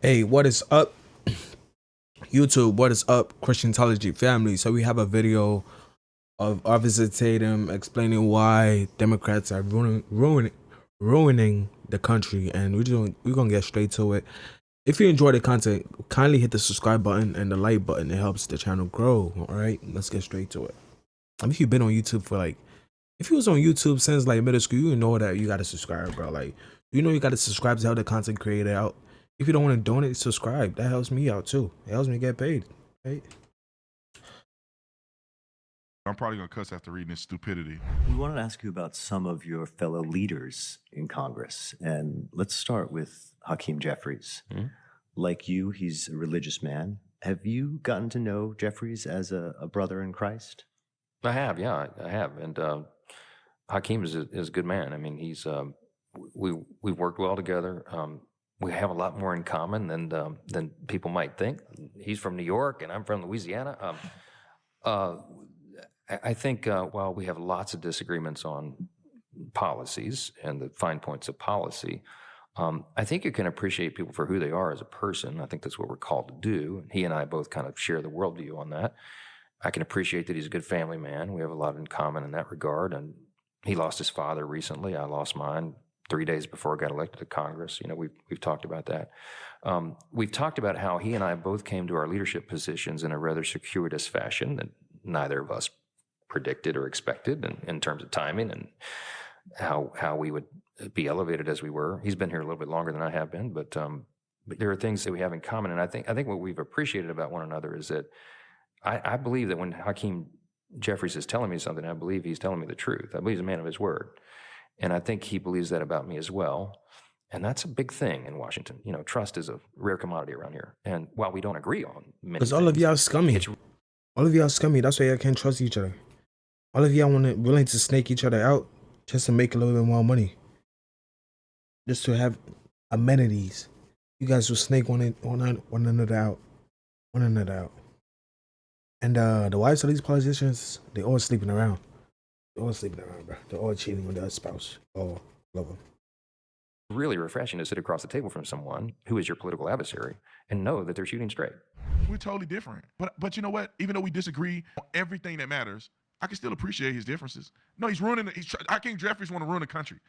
Hey, what is up, YouTube? What is up, Christiantology family? So we have a video of Officer Tatum explaining why Democrats are ruining the country, and we're gonna get straight to it. If you enjoy the content, kindly hit the subscribe button and the like button. It helps the channel grow. All right, let's get straight to it. If you've been on YouTube for if you was on YouTube since like middle school, you know that you gotta subscribe, bro. Like, you know you gotta subscribe to help the content creator out. If you don't want to donate, subscribe. That helps me out too. It helps me get paid, right? I'm probably gonna cuss after reading this stupidity. We wanted to ask you about some of your fellow leaders in Congress. And let's start with Hakeem Jeffries. Like you, he's a religious man. Have you gotten to know Jeffries as a brother in Christ? I have, yeah, I have. And Hakeem is a good man. I mean, we've worked well together. We have a lot more in common than people might think. He's from New York, and I'm from Louisiana. I think while we have lots of disagreements on policies and the fine points of policy, I think you can appreciate people for who they are as a person. I think that's what we're called to do. He and I both kind of share the worldview on that. I can appreciate that he's a good family man. We have a lot in common in that regard. And he lost his father recently. I lost mine 3 days before I got elected to Congress. You know, we've talked about that. We've talked about how he and I both came to our leadership positions in a rather circuitous fashion that neither of us predicted or expected in terms of timing and how we would be elevated as we were. He's been here a little bit longer than I have been, but there are things that we have in common. And I think what we've appreciated about one another is that I believe that when Hakeem Jeffries is telling me something, I believe he's telling me the truth. I believe he's a man of his word. And I think he believes that about me as well. And that's a big thing in Washington. You know, trust is a rare commodity around here. And while we don't agree on many Because all of y'all scummy. All of y'all scummy. That's why y'all can't trust each other. All of y'all willing to snake each other out just to make a little bit more money. Just to have amenities. You guys will snake one another out. One another out. And the wives of these politicians, they all sleeping around. They're all sleeping around, bro. They're all cheating with their spouse. Oh, love them. Really refreshing to sit across the table from someone who is your political adversary and know that they're shooting straight. We're totally different. But you know what? Even though we disagree on everything that matters, I can still appreciate his differences. No, he's ruining it. Hakeem Jeffries want to ruin the country.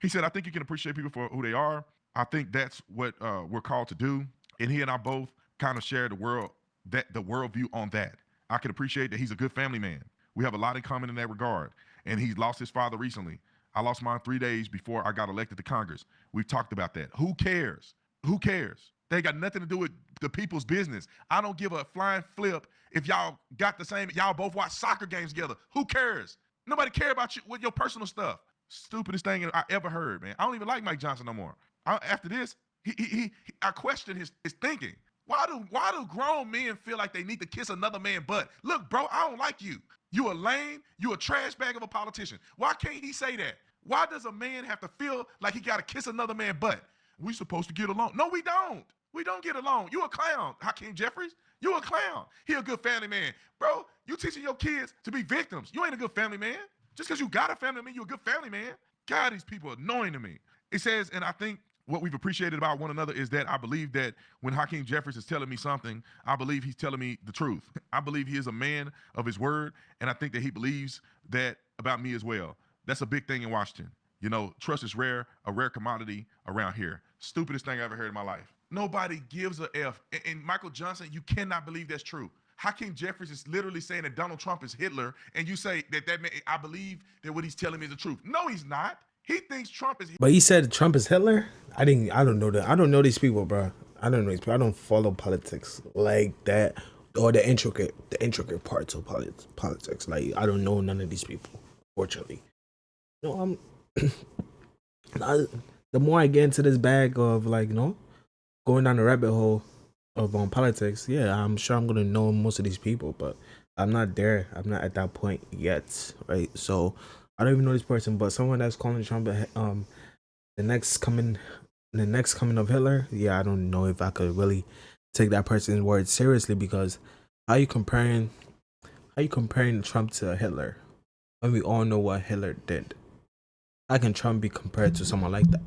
He said, I think you can appreciate people for who they are. I think that's what we're called to do. And he and I both kind of share the worldview on that. I can appreciate that he's a good family man. We have a lot in common in that regard. And he lost his father recently. I lost mine 3 days before I got elected to Congress. We've talked about that. Who cares? Who cares? They got nothing to do with the people's business. I don't give a flying flip if y'all got the same, y'all both watch soccer games together. Who cares? Nobody care about you with your personal stuff. Stupidest thing I ever heard, man. I don't even like Mike Johnson no more. After this, I question his thinking. Why do grown men feel like they need to kiss another man's butt? Look, bro, I don't like you. You a lame, you a trash bag of a politician. Why can't he say that? Why does a man have to feel like he got to kiss another man's butt? We supposed to get along. No, we don't. We don't get along. You a clown, Hakeem Jeffries. You a clown. He a good family man. Bro, you teaching your kids to be victims. You ain't a good family man. Just because you got a family man, you a good family man. God, these people are annoying to me. It says, and I think what we've appreciated about one another is that I believe that when Hakeem Jeffries is telling me something, I believe he's telling me the truth. I believe he is a man of his word, and I think that he believes that about me as well. That's a big thing in Washington. You know, trust is a rare commodity around here. Stupidest thing I ever heard in my life. Nobody gives a F. And Michael Johnson, you cannot believe that's true. Hakeem Jeffries is literally saying that Donald Trump is Hitler, and you say that I believe that what he's telling me is the truth. No, he's not. He thinks Trump is. But he said Trump is Hitler? I don't know that. I don't know these people, bro. I don't know these people. I don't follow politics like that, or the intricate parts of politics. Like, I don't know none of these people, fortunately. No, the more I get into this bag of going down the rabbit hole of politics, yeah, I'm sure I'm gonna know most of these people, but I'm not there. I'm not at that point yet, right? So I don't even know this person, but someone that's calling Trump the next coming of Hitler, yeah, I don't know if I could really take that person's word seriously, because how you comparing Trump to Hitler when we all know what Hitler did? How can Trump be compared to someone like that?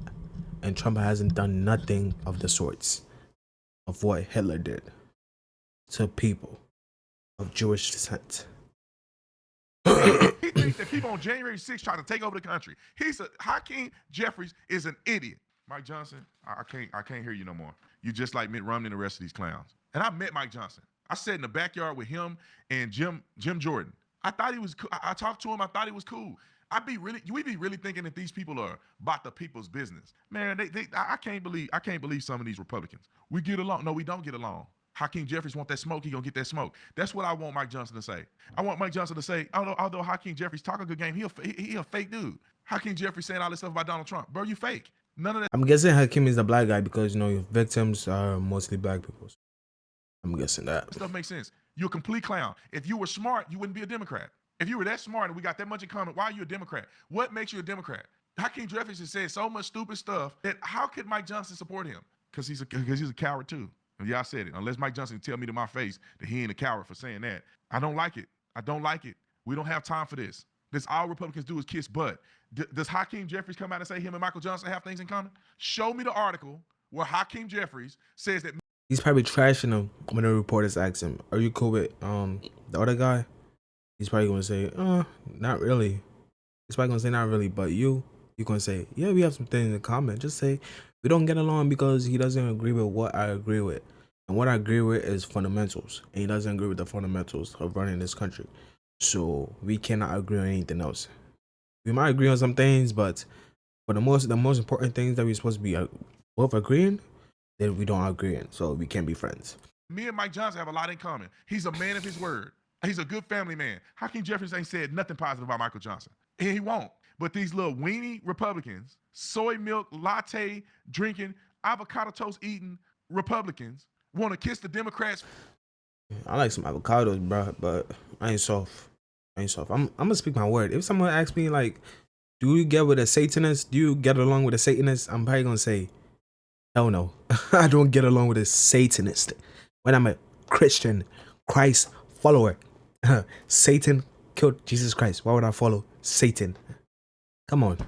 And Trump hasn't done nothing of the sorts. of what Hitler did to people of Jewish descent. He thinks that people on January 6th trying to take over the country. Hakeem Jeffries is an idiot. Mike Johnson, I can't hear you no more. You just like Mitt Romney and the rest of these clowns. And I met Mike Johnson. I sat in the backyard with him and Jim Jordan. I thought he was cool. I talked to him. I thought he was cool. We be really thinking that these people are about the people's business. Man, I can't believe some of these Republicans. We get along. No, we don't get along. Hakeem Jeffries want that smoke, he gonna get that smoke. That's what I want Mike Johnson to say. I want Mike Johnson to say, although Hakeem Jeffries talk a good game, he a fake dude. Hakeem Jeffries saying all this stuff about Donald Trump. Bro, you fake. None of that. I'm guessing Hakeem is the black guy because, you know, victims are mostly black people. I'm guessing that. Stuff makes sense. You're a complete clown. If you were smart, you wouldn't be a Democrat. If you were that smart and we got that much in common, why are you a Democrat? What makes you a Democrat? Hakeem Jeffries has said so much stupid stuff that how could Mike Johnson support him? Because he's a coward too. And yeah, I said it. Unless Mike Johnson can tell me to my face that he ain't a coward for saying that. I don't like it. I don't like it. We don't have time for this. This all Republicans do is kiss butt. Does Hakeem Jeffries come out and say him and Michael Johnson have things in common? Show me the article where Hakeem Jeffries says that. He's probably trashing him when the reporters ask him, "Are you cool with the other guy?" He's probably gonna say, not really." He's probably gonna say, "Not really," but you're gonna say, "Yeah, we have some things in common." Just say, "We don't get along because he doesn't agree with what I agree with. And what I agree with is fundamentals. And he doesn't agree with the fundamentals of running this country. So we cannot agree on anything else. We might agree on some things, but for the most important things that we're supposed to be both agreeing, then we don't agree on. So we can't be friends." Me and Mike Johnson have a lot in common. He's a man of his word. He's a good family man. Hakeem Jeffries ain't said nothing positive about Michael Johnson. And he won't. But these little weenie Republicans, soy milk latte drinking, avocado toast eating Republicans want to kiss the Democrats. I like some avocados, bro, but I ain't soft. I'm gonna speak my word. If someone asks me, like, do you get with a Satanist? Do you get along with a Satanist? I'm probably gonna say, hell no. I don't get along with a Satanist. When I'm a Christian Christ follower. Satan killed Jesus Christ. Why would I follow Satan? Come on.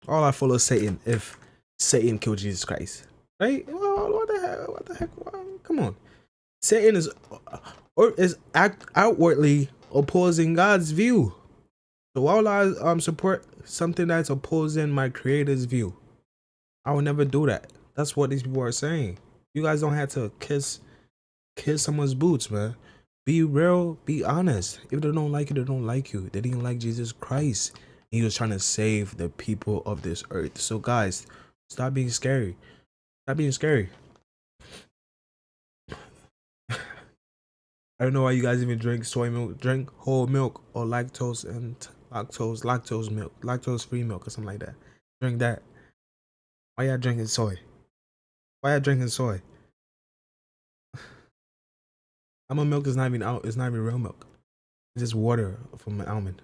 All I follow is Satan if Satan killed Jesus Christ. Right? Well, what the heck? Come on. Satan is outwardly opposing God's view. So why would I support something that's opposing my creator's view? I would never do that. That's what these people are saying. You guys don't have to kiss someone's boots, man. Be real, be honest. If they don't like you, they don't like you. They didn't like Jesus Christ. He was trying to save the people of this earth. So guys, stop being scary. Stop being scary. I don't know why you guys even drink soy milk. Drink whole milk or lactose milk, lactose-free milk or something like that. Drink that. Why y'all drinking soy? Almond milk is not even real milk. It's just water from an almond.